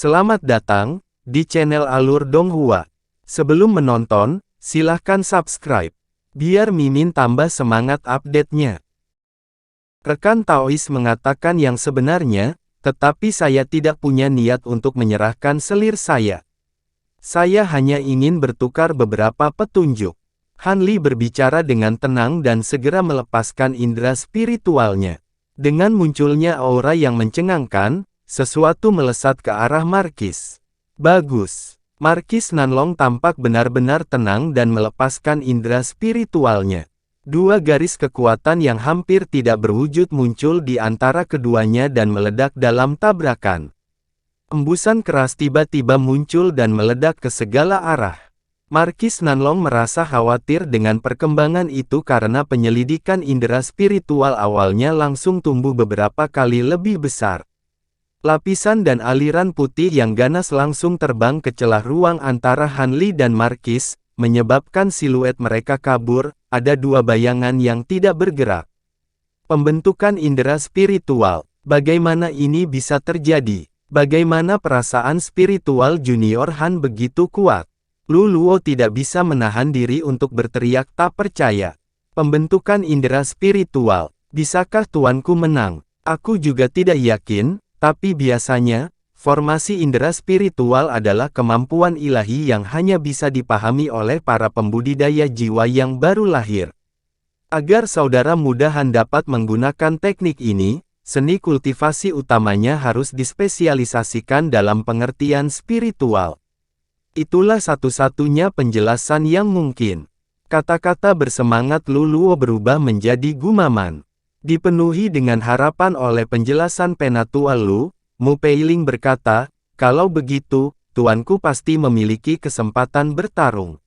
Selamat datang di channel Alur Donghua. Sebelum menonton, silahkan subscribe, biar Mimin tambah semangat update-nya. Rekan Taois mengatakan yang sebenarnya, tetapi saya tidak punya niat untuk menyerahkan selir saya. Saya hanya ingin bertukar beberapa petunjuk. Han Li berbicara dengan tenang dan segera melepaskan indera spiritualnya. Dengan munculnya aura yang mencengangkan, sesuatu melesat ke arah Markis. Bagus. Markis Nanlong tampak benar-benar tenang dan melepaskan indera spiritualnya. Dua garis kekuatan yang hampir tidak berwujud muncul di antara keduanya dan meledak dalam tabrakan. Embusan keras tiba-tiba muncul dan meledak ke segala arah. Markis Nanlong merasa khawatir dengan perkembangan itu karena penyelidikan indera spiritual awalnya langsung tumbuh beberapa kali lebih besar. Lapisan dan aliran putih yang ganas langsung terbang ke celah ruang antara Han Li dan Markis, menyebabkan siluet mereka kabur. Ada dua bayangan yang tidak bergerak. Pembentukan indera spiritual. Bagaimana ini bisa terjadi? Bagaimana perasaan spiritual junior Han begitu kuat? Lu Luo tidak bisa menahan diri untuk berteriak tak percaya. Pembentukan indera spiritual. Bisakah tuanku menang? Aku juga tidak yakin, tapi biasanya, formasi indera spiritual adalah kemampuan ilahi yang hanya bisa dipahami oleh para pembudidaya jiwa yang baru lahir. Agar saudara muda Han dapat menggunakan teknik ini, seni kultivasi utamanya harus dispesialisasikan dalam pengertian spiritual. Itulah satu-satunya penjelasan yang mungkin. Kata-kata bersemangat Lu Luo berubah menjadi gumaman. Dipenuhi dengan harapan oleh penjelasan Penatua Lu, Mu Peiling berkata, kalau begitu, tuanku pasti memiliki kesempatan bertarung.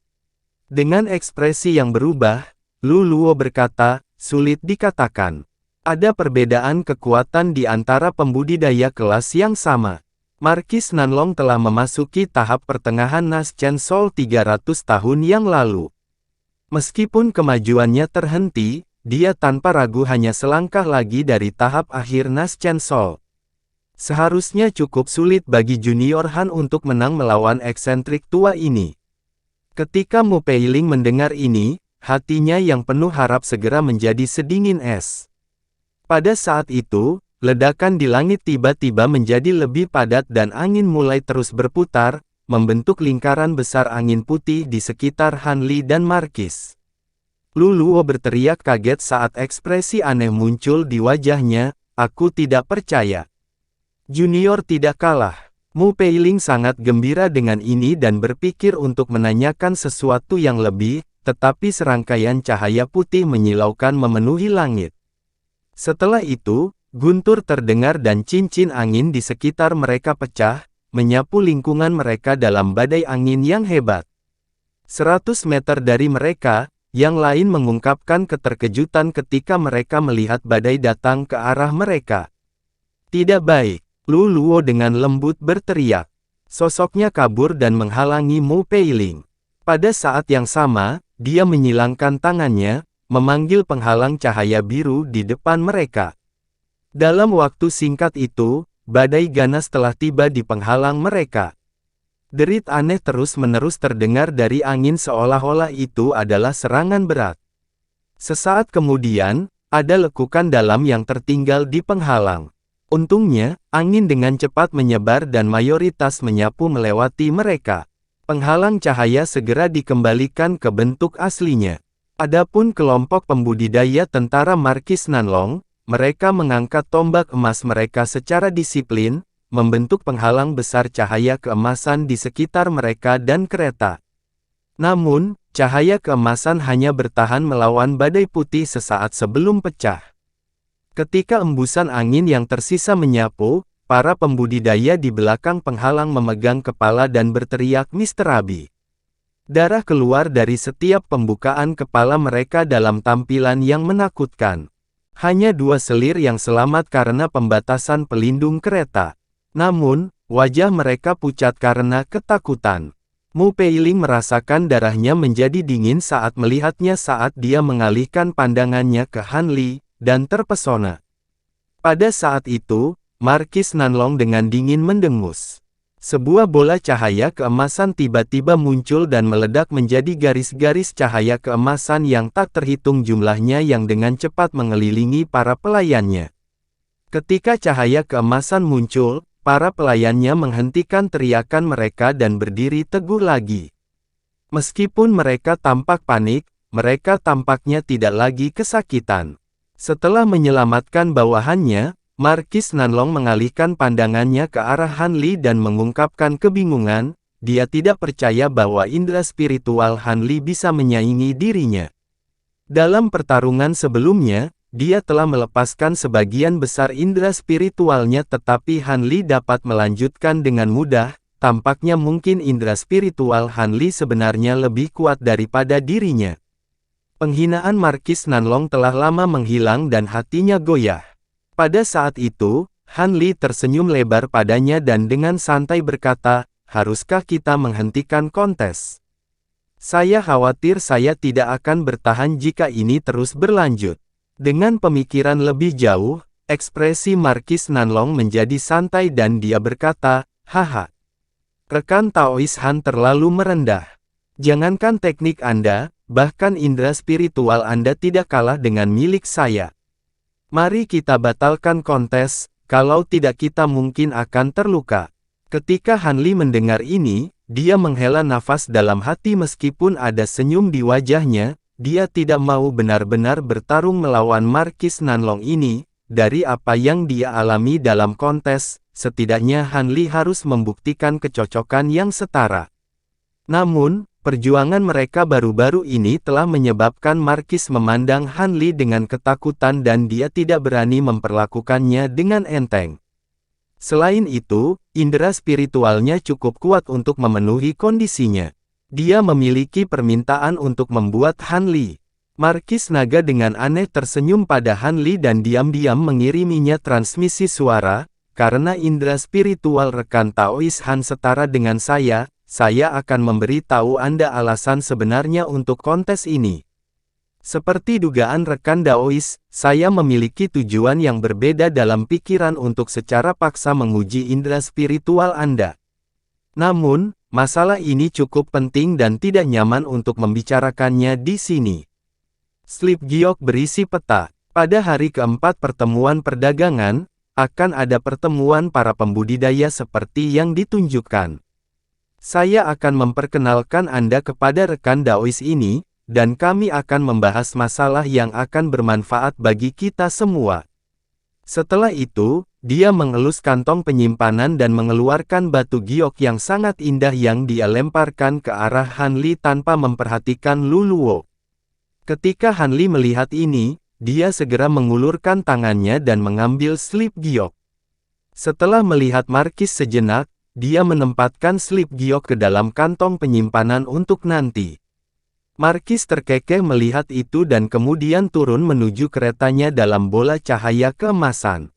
Dengan ekspresi yang berubah, Lu Luo berkata, sulit dikatakan. Ada perbedaan kekuatan di antara pembudidaya kelas yang sama. Markis Nanlong telah memasuki tahap pertengahan Naschen Soul 300 tahun yang lalu. Meskipun kemajuannya terhenti, dia tanpa ragu hanya selangkah lagi dari tahap akhir Naschen Soul. Seharusnya cukup sulit bagi junior Han untuk menang melawan eksentrik tua ini. Ketika Mu Peiling mendengar ini, hatinya yang penuh harap segera menjadi sedingin es. Pada saat itu, ledakan di langit tiba-tiba menjadi lebih padat dan angin mulai terus berputar, membentuk lingkaran besar angin putih di sekitar Han Li dan Markis. Lu Luo berteriak kaget saat ekspresi aneh muncul di wajahnya, aku tidak percaya. Junior tidak kalah. Mu Peiling sangat gembira dengan ini dan berpikir untuk menanyakan sesuatu yang lebih, tetapi serangkaian cahaya putih menyilaukan memenuhi langit. Setelah itu, guntur terdengar dan cincin angin di sekitar mereka pecah, menyapu lingkungan mereka dalam badai angin yang hebat. 100 meter dari mereka, yang lain mengungkapkan keterkejutan ketika mereka melihat badai datang ke arah mereka. Tidak baik. Lu Luo dengan lembut berteriak. Sosoknya kabur dan menghalangi Mu Peiling. Pada saat yang sama, dia menyilangkan tangannya, memanggil penghalang cahaya biru di depan mereka. Dalam waktu singkat itu, badai ganas telah tiba di penghalang mereka. Derit aneh terus-menerus terdengar dari angin seolah-olah itu adalah serangan berat. Sesaat kemudian, ada lekukan dalam yang tertinggal di penghalang. Untungnya, angin dengan cepat menyebar dan mayoritas menyapu melewati mereka. Penghalang cahaya segera dikembalikan ke bentuk aslinya. Adapun kelompok pembudidaya tentara Markis Nanlong, mereka mengangkat tombak emas mereka secara disiplin, membentuk penghalang besar cahaya keemasan di sekitar mereka dan kereta. Namun, cahaya keemasan hanya bertahan melawan badai putih sesaat sebelum pecah. Ketika embusan angin yang tersisa menyapu, para pembudidaya di belakang penghalang memegang kepala dan berteriak misterabi. Darah keluar dari setiap pembukaan kepala mereka dalam tampilan yang menakutkan. Hanya 2 selir yang selamat karena pembatasan pelindung kereta. Namun, wajah mereka pucat karena ketakutan. Mu Peiling merasakan darahnya menjadi dingin saat melihatnya saat dia mengalihkan pandangannya ke Han Li, dan terpesona. Pada saat itu, Markis Nanlong dengan dingin mendengus. Sebuah bola cahaya keemasan tiba-tiba muncul dan meledak menjadi garis-garis cahaya keemasan yang tak terhitung jumlahnya yang dengan cepat mengelilingi para pelayannya. Ketika cahaya keemasan muncul, para pelayannya menghentikan teriakan mereka dan berdiri teguh lagi. Meskipun mereka tampak panik, mereka tampaknya tidak lagi kesakitan. Setelah menyelamatkan bawahannya, Markis Nanlong mengalihkan pandangannya ke arah Han Li dan mengungkapkan kebingungan. Dia tidak percaya bahwa indera spiritual Han Li bisa menyaingi dirinya. Dalam pertarungan sebelumnya, dia telah melepaskan sebagian besar indera spiritualnya, tetapi Han Li dapat melanjutkan dengan mudah. Tampaknya mungkin indera spiritual Han Li sebenarnya lebih kuat daripada dirinya. Penghinaan Markis Nanlong telah lama menghilang dan hatinya goyah. Pada saat itu, Han Li tersenyum lebar padanya dan dengan santai berkata, "Haruskah kita menghentikan kontes? Saya khawatir saya tidak akan bertahan jika ini terus berlanjut." Dengan pemikiran lebih jauh, ekspresi Markis Nanlong menjadi santai dan dia berkata, "Haha. Rekan Taois Han terlalu merendah. Jangankan teknik Anda, bahkan indera spiritual Anda tidak kalah dengan milik saya. Mari kita batalkan kontes, kalau tidak kita mungkin akan terluka." Ketika Han Li mendengar ini, dia menghela nafas dalam hati meskipun ada senyum di wajahnya. Dia tidak mau benar-benar bertarung melawan Markis Nanlong ini. Dari apa yang dia alami dalam kontes, setidaknya Han Li harus membuktikan kecocokan yang setara. Namun, perjuangan mereka baru-baru ini telah menyebabkan Markis memandang Han Li dengan ketakutan dan dia tidak berani memperlakukannya dengan enteng. Selain itu, indera spiritualnya cukup kuat untuk memenuhi kondisinya. Dia memiliki permintaan untuk membuat Han Li. Markis Naga dengan aneh tersenyum pada Han Li dan diam-diam mengiriminya transmisi suara, "Karena indera spiritual rekan Taois Han setara dengan saya akan memberi tahu Anda alasan sebenarnya untuk kontes ini. Seperti dugaan rekan Daois, saya memiliki tujuan yang berbeda dalam pikiran untuk secara paksa menguji indera spiritual Anda. Namun, masalah ini cukup penting dan tidak nyaman untuk membicarakannya di sini." Slip giok berisi peta. Pada hari keempat pertemuan perdagangan, akan ada pertemuan para pembudidaya seperti yang ditunjukkan. Saya akan memperkenalkan Anda kepada rekan Daois ini, dan kami akan membahas masalah yang akan bermanfaat bagi kita semua. Setelah itu, dia mengelus kantong penyimpanan dan mengeluarkan batu giok yang sangat indah yang dia lemparkan ke arah Han Li tanpa memperhatikan Lu Luo. Ketika Han Li melihat ini, dia segera mengulurkan tangannya dan mengambil slip giok. Setelah melihat Markis sejenak, dia menempatkan slip giok ke dalam kantong penyimpanan untuk nanti. Markis terkekeh melihat itu dan kemudian turun menuju keretanya dalam bola cahaya keemasan.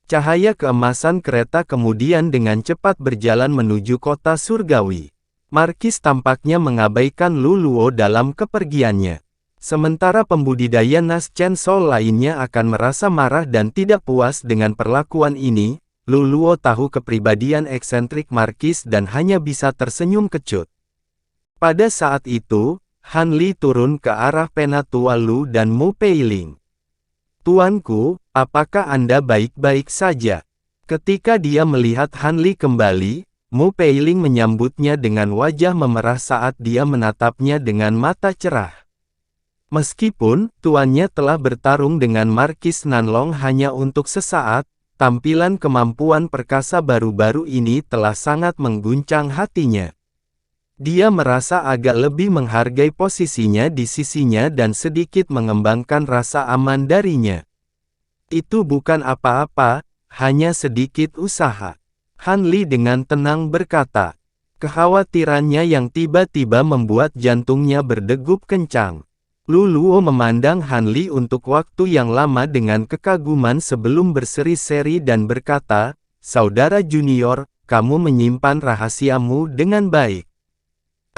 Cahaya keemasan kereta kemudian dengan cepat berjalan menuju kota surgawi. Markis tampaknya mengabaikan Lu Luo dalam kepergiannya. Sementara pembudidaya nas Chen Sol lainnya akan merasa marah dan tidak puas dengan perlakuan ini. Lu Luo tahu kepribadian eksentrik Markis dan hanya bisa tersenyum kecut. Pada saat itu, Han Li turun ke arah Penatua Lu dan Mu Peiling. "Tuanku, apakah Anda baik-baik saja?" Ketika dia melihat Han Li kembali, Mu Peiling menyambutnya dengan wajah memerah saat dia menatapnya dengan mata cerah. Meskipun tuannya telah bertarung dengan Markis Nanlong hanya untuk sesaat, tampilan kemampuan perkasa baru-baru ini telah sangat mengguncang hatinya. Dia merasa agak lebih menghargai posisinya di sisinya dan sedikit mengembangkan rasa aman darinya. "Itu bukan apa-apa, hanya sedikit usaha," Han Li dengan tenang berkata. Kekhawatirannya yang tiba-tiba membuat jantungnya berdegup kencang. Lu Luo memandang Han Li untuk waktu yang lama dengan kekaguman sebelum berseri-seri dan berkata, "Saudara junior, kamu menyimpan rahasiamu dengan baik.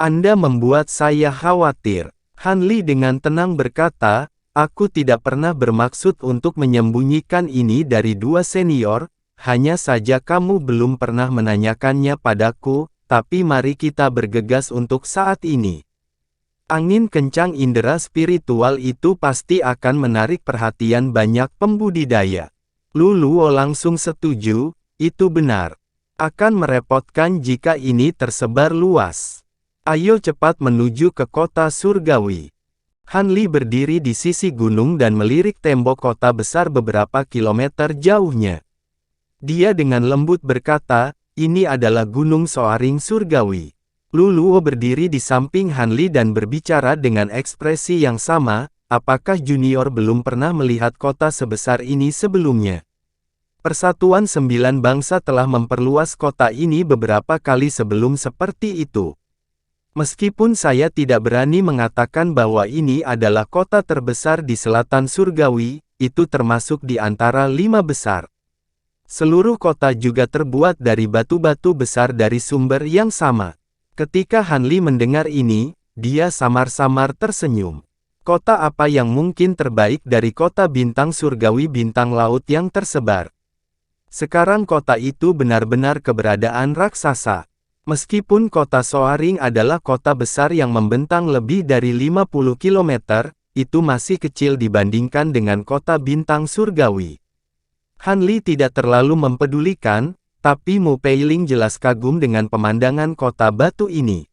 Anda membuat saya khawatir." Han Li dengan tenang berkata, "Aku tidak pernah bermaksud untuk menyembunyikan ini dari dua senior, hanya saja kamu belum pernah menanyakannya padaku, tapi mari kita bergegas untuk saat ini. Angin kencang indera spiritual itu pasti akan menarik perhatian banyak pembudidaya. Lu Luo langsung setuju, itu benar. Akan merepotkan jika ini tersebar luas. Ayo cepat menuju ke kota surgawi. Han Li berdiri di sisi gunung dan melirik tembok kota besar beberapa kilometer jauhnya. Dia dengan lembut berkata, ini adalah Gunung Soaring Surgawi. Lu Luo berdiri di samping Han Li dan berbicara dengan ekspresi yang sama, apakah junior belum pernah melihat kota sebesar ini sebelumnya? Persatuan 9 bangsa telah memperluas kota ini beberapa kali sebelum seperti itu. Meskipun saya tidak berani mengatakan bahwa ini adalah kota terbesar di selatan surgawi, itu termasuk di antara 5 besar. Seluruh kota juga terbuat dari batu-batu besar dari sumber yang sama. Ketika Han Li mendengar ini, dia samar-samar tersenyum. Kota apa yang mungkin terbaik dari kota bintang surgawi bintang laut yang tersebar? Sekarang kota itu benar-benar keberadaan raksasa. Meskipun kota Soaring adalah kota besar yang membentang lebih dari 50 km, itu masih kecil dibandingkan dengan kota bintang surgawi. Han Li tidak terlalu mempedulikan, tapi Mu Peiling jelas kagum dengan pemandangan kota batu ini.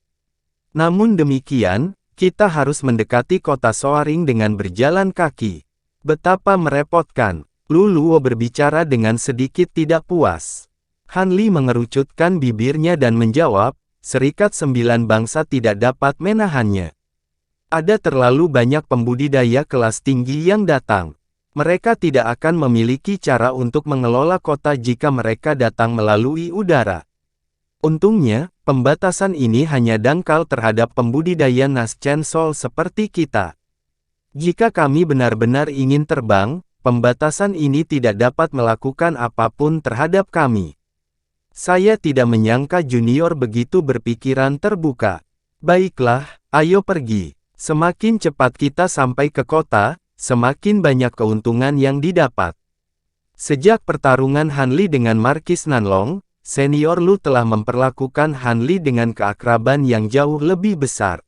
Namun demikian, kita harus mendekati kota Soaring dengan berjalan kaki. Betapa merepotkan. Lu Luo berbicara dengan sedikit tidak puas. Han Li mengerucutkan bibirnya dan menjawab, Serikat 9 Bangsa tidak dapat menahannya. Ada terlalu banyak pembudidaya kelas tinggi yang datang. Mereka tidak akan memiliki cara untuk mengelola kota jika mereka datang melalui udara. Untungnya, pembatasan ini hanya dangkal terhadap pembudidaya Naschen Sol seperti kita. Jika kami benar-benar ingin terbang, pembatasan ini tidak dapat melakukan apapun terhadap kami. Saya tidak menyangka junior begitu berpikiran terbuka. Baiklah, ayo pergi. Semakin cepat kita sampai ke kota, semakin banyak keuntungan yang didapat. Sejak pertarungan Han Li dengan Markis Nanlong, senior Lu telah memperlakukan Han Li dengan keakraban yang jauh lebih besar.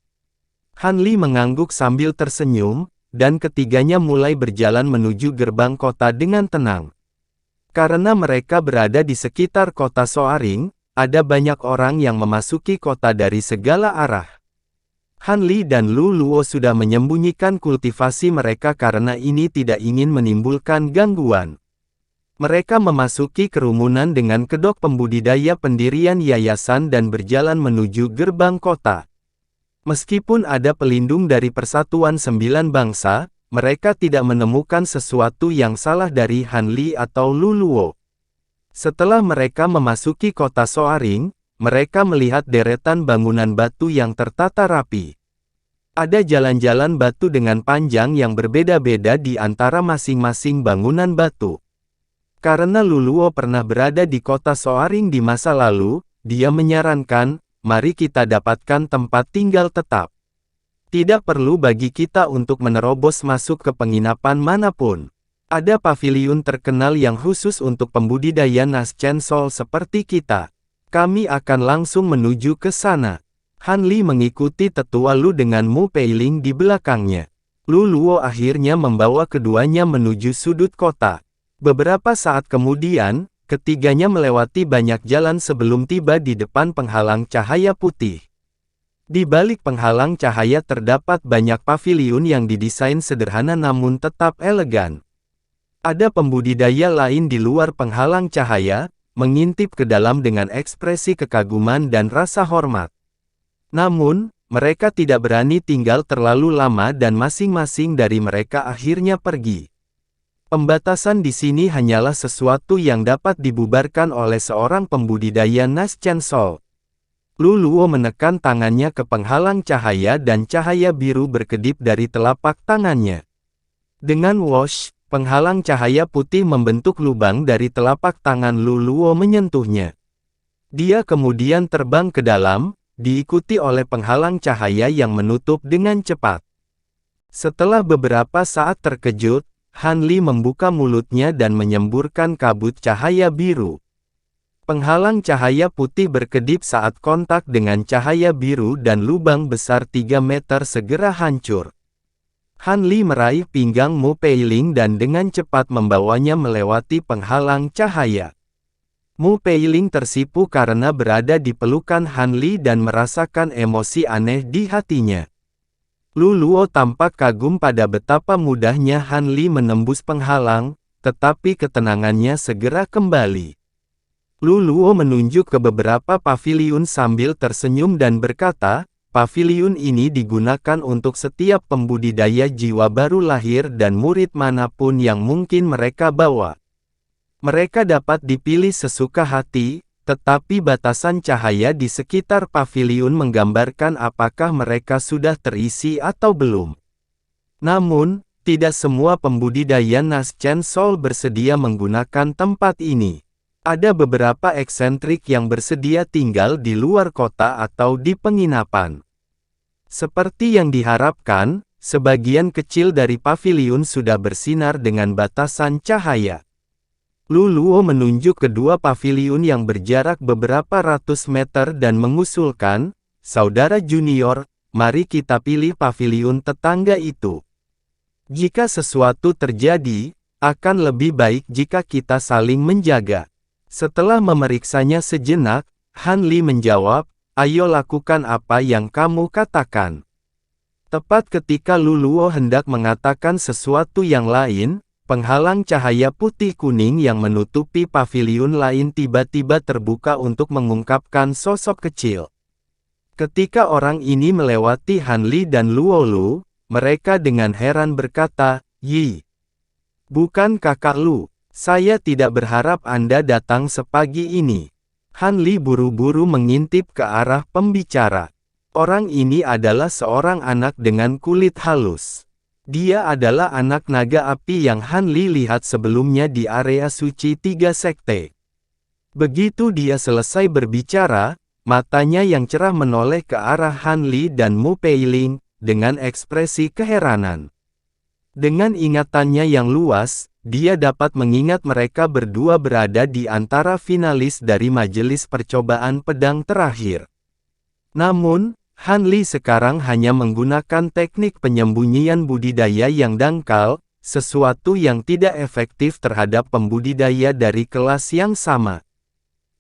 Han Li mengangguk sambil tersenyum, dan ketiganya mulai berjalan menuju gerbang kota dengan tenang. Karena mereka berada di sekitar kota Soaring, ada banyak orang yang memasuki kota dari segala arah. Han Li dan Lu Luo sudah menyembunyikan kultivasi mereka karena ini tidak ingin menimbulkan gangguan. Mereka memasuki kerumunan dengan kedok pembudidaya pendirian yayasan dan berjalan menuju gerbang kota. Meskipun ada pelindung dari Persatuan 9 Bangsa, mereka tidak menemukan sesuatu yang salah dari Han Li atau Lu Luo. Setelah mereka memasuki kota Soaring, mereka melihat deretan bangunan batu yang tertata rapi. Ada jalan-jalan batu dengan panjang yang berbeda-beda di antara masing-masing bangunan batu. Karena Lu Luo pernah berada di kota Soaring di masa lalu, dia menyarankan, mari kita dapatkan tempat tinggal tetap. Tidak perlu bagi kita untuk menerobos masuk ke penginapan manapun. Ada paviliun terkenal yang khusus untuk pembudidaya Naschen Sol seperti kita. Kami akan langsung menuju ke sana. Han Li mengikuti tetua Lu dengan Mu Peiling di belakangnya. Lu Luo akhirnya membawa keduanya menuju sudut kota. Beberapa saat kemudian, ketiganya melewati banyak jalan sebelum tiba di depan penghalang cahaya putih. Di balik penghalang cahaya terdapat banyak paviliun yang didesain sederhana namun tetap elegan. Ada pembudidaya lain di luar penghalang cahaya, mengintip ke dalam dengan ekspresi kekaguman dan rasa hormat. Namun, mereka tidak berani tinggal terlalu lama dan masing-masing dari mereka akhirnya pergi. Pembatasan di sini hanyalah sesuatu yang dapat dibubarkan oleh seorang pembudidaya Naschen Sol. Lu Luo menekan tangannya ke penghalang cahaya dan cahaya biru berkedip dari telapak tangannya. Dengan whoosh, penghalang cahaya putih membentuk lubang dari telapak tangan Lu Luo menyentuhnya. Dia kemudian terbang ke dalam, diikuti oleh penghalang cahaya yang menutup dengan cepat. Setelah beberapa saat terkejut, Han Li membuka mulutnya dan menyemburkan kabut cahaya biru. Penghalang cahaya putih berkedip saat kontak dengan cahaya biru dan lubang besar 3 meter segera hancur. Han Li meraih pinggang Mu Peiling dan dengan cepat membawanya melewati penghalang cahaya. Mu Peiling tersipu karena berada di pelukan Han Li dan merasakan emosi aneh di hatinya. Lu Luo tampak kagum pada betapa mudahnya Han Li menembus penghalang, tetapi ketenangannya segera kembali. Lu Luo menunjuk ke beberapa paviliun sambil tersenyum dan berkata, paviliun ini digunakan untuk setiap pembudidaya jiwa baru lahir dan murid manapun yang mungkin mereka bawa. Mereka dapat dipilih sesuka hati, tetapi batasan cahaya di sekitar paviliun menggambarkan apakah mereka sudah terisi atau belum. Namun, tidak semua pembudidaya Naschen Soul bersedia menggunakan tempat ini. Ada beberapa eksentrik yang bersedia tinggal di luar kota atau di penginapan. Seperti yang diharapkan, sebagian kecil dari paviliun sudah bersinar dengan batasan cahaya. Lu Luo menunjuk kedua paviliun yang berjarak beberapa ratus meter dan mengusulkan, "Saudara junior, mari kita pilih paviliun tetangga itu. Jika sesuatu terjadi, akan lebih baik jika kita saling menjaga." Setelah memeriksanya sejenak, Han Li menjawab, "Ayo lakukan apa yang kamu katakan." Tepat ketika Lu Luo hendak mengatakan sesuatu yang lain, penghalang cahaya putih kuning yang menutupi paviliun lain tiba-tiba terbuka untuk mengungkapkan sosok kecil. Ketika orang ini melewati Han Li dan Luo Lu, mereka dengan heran berkata, "Yi, bukan kakak Lu, saya tidak berharap Anda datang sepagi ini." Han Li buru-buru mengintip ke arah pembicara. Orang ini adalah seorang anak dengan kulit halus. Dia adalah anak naga api yang Han Li lihat sebelumnya di area suci 3 sekte. Begitu dia selesai berbicara, matanya yang cerah menoleh ke arah Han Li dan Mu Peiling, dengan ekspresi keheranan. Dengan ingatannya yang luas, dia dapat mengingat mereka berdua berada di antara finalis dari majelis percobaan pedang terakhir. Namun, Han Li sekarang hanya menggunakan teknik penyembunyian budidaya yang dangkal, sesuatu yang tidak efektif terhadap pembudidaya dari kelas yang sama.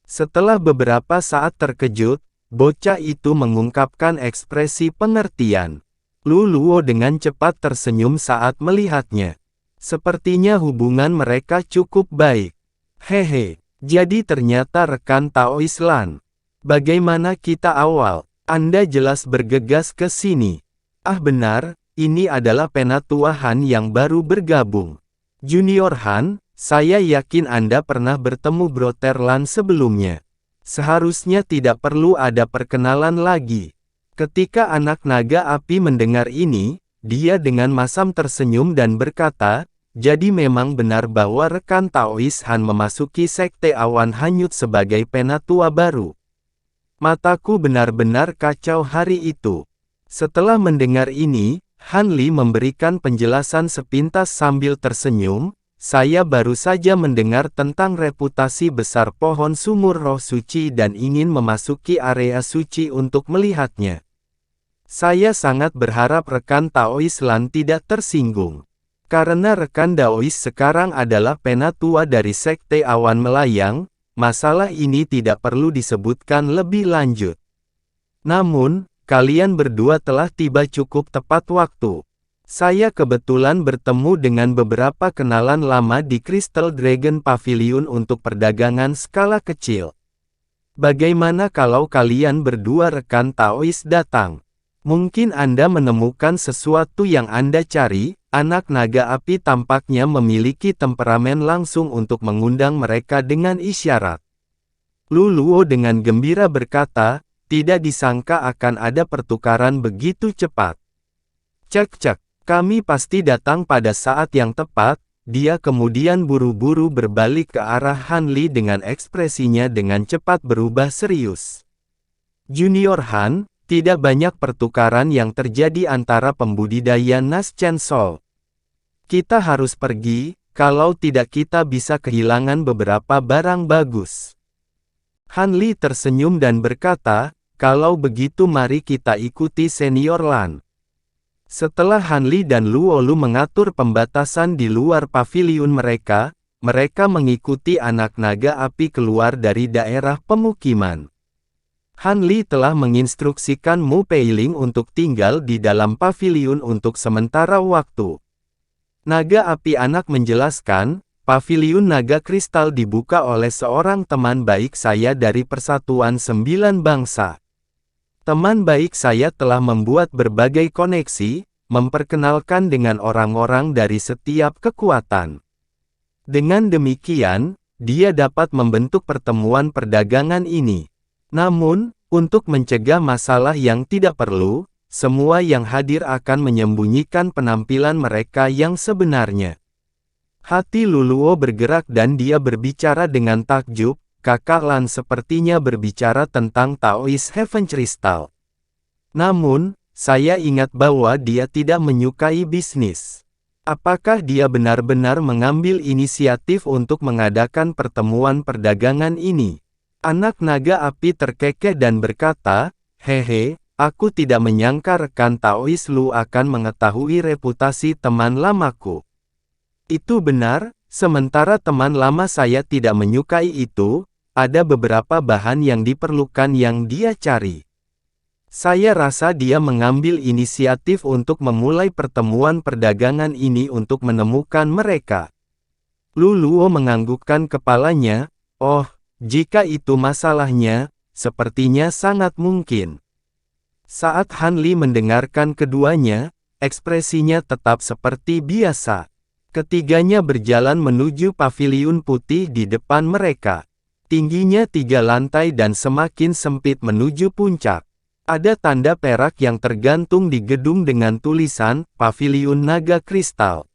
Setelah beberapa saat terkejut, bocah itu mengungkapkan ekspresi pengertian. Lu Luo dengan cepat tersenyum saat melihatnya. Sepertinya hubungan mereka cukup baik. Hehe, jadi ternyata rekan Taois Lan. Bagaimana kita awal? Anda jelas bergegas ke sini. Ah benar, ini adalah Penatua Han yang baru bergabung. Junior Han, saya yakin Anda pernah bertemu Brother Lan sebelumnya. Seharusnya tidak perlu ada perkenalan lagi. Ketika anak naga api mendengar ini, dia dengan masam tersenyum dan berkata, "Jadi memang benar bahwa rekan Taois Han memasuki sekte awan hanyut sebagai Penatua baru." Mataku benar-benar kacau hari itu. Setelah mendengar ini, Han Li memberikan penjelasan sepintas sambil tersenyum, "Saya baru saja mendengar tentang reputasi besar pohon sumur roh suci dan ingin memasuki area suci untuk melihatnya. Saya sangat berharap rekan Taois Lan tidak tersinggung. Karena rekan Daois sekarang adalah penatua dari Sekte Awan Melayang, masalah ini tidak perlu disebutkan lebih lanjut. Namun, kalian berdua telah tiba cukup tepat waktu. Saya kebetulan bertemu dengan beberapa kenalan lama di Crystal Dragon Pavilion untuk perdagangan skala kecil. Bagaimana kalau kalian berdua rekan Taois datang? Mungkin Anda menemukan sesuatu yang Anda cari." Anak naga api tampaknya memiliki temperamen langsung untuk mengundang mereka dengan isyarat. Lu Luo dengan gembira berkata, "Tidak disangka akan ada pertukaran begitu cepat. Cek, kami pasti datang pada saat yang tepat." Dia kemudian buru-buru berbalik ke arah Han Li dengan ekspresinya dengan cepat berubah serius. "Junior Han, tidak banyak pertukaran yang terjadi antara pembudidaya Naschen Soul. Kita harus pergi, kalau tidak kita bisa kehilangan beberapa barang bagus. Han Li tersenyum dan berkata, kalau begitu mari kita ikuti Senior Lan. Setelah Han Li dan Luo Lu mengatur pembatasan di luar paviliun mereka, mereka mengikuti anak naga api keluar dari daerah pemukiman. Han Li telah menginstruksikan Mu Peiling untuk tinggal di dalam paviliun untuk sementara waktu. Naga api anak menjelaskan, paviliun naga kristal dibuka oleh seorang teman baik saya dari Persatuan Sembilan Bangsa. Teman baik saya telah membuat berbagai koneksi, memperkenalkan dengan orang-orang dari setiap kekuatan. Dengan demikian, dia dapat membentuk pertemuan perdagangan ini. Namun, untuk mencegah masalah yang tidak perlu, semua yang hadir akan menyembunyikan penampilan mereka yang sebenarnya. Hati Luluo bergerak dan dia berbicara dengan takjub. Kakak Lan sepertinya berbicara tentang Taoist Heaven Crystal. Namun, saya ingat bahwa dia tidak menyukai bisnis. Apakah dia benar-benar mengambil inisiatif untuk mengadakan pertemuan perdagangan ini? Anak naga api terkekeh dan berkata, hehe, aku tidak menyangka rekan Taoist Lu akan mengetahui reputasi teman lamaku. Itu benar, sementara teman lama saya tidak menyukai itu. Ada beberapa bahan yang diperlukan yang dia cari. Saya rasa dia mengambil inisiatif untuk memulai pertemuan perdagangan ini untuk menemukan mereka. Luluo menganggukkan kepalanya, oh, jika itu masalahnya, sepertinya sangat mungkin. Saat Han Li mendengarkan keduanya, ekspresinya tetap seperti biasa. Ketiganya berjalan menuju paviliun putih di depan mereka. Tingginya 3 lantai dan semakin sempit menuju puncak. Ada tanda perak yang tergantung di gedung dengan tulisan, Paviliun Naga Kristal.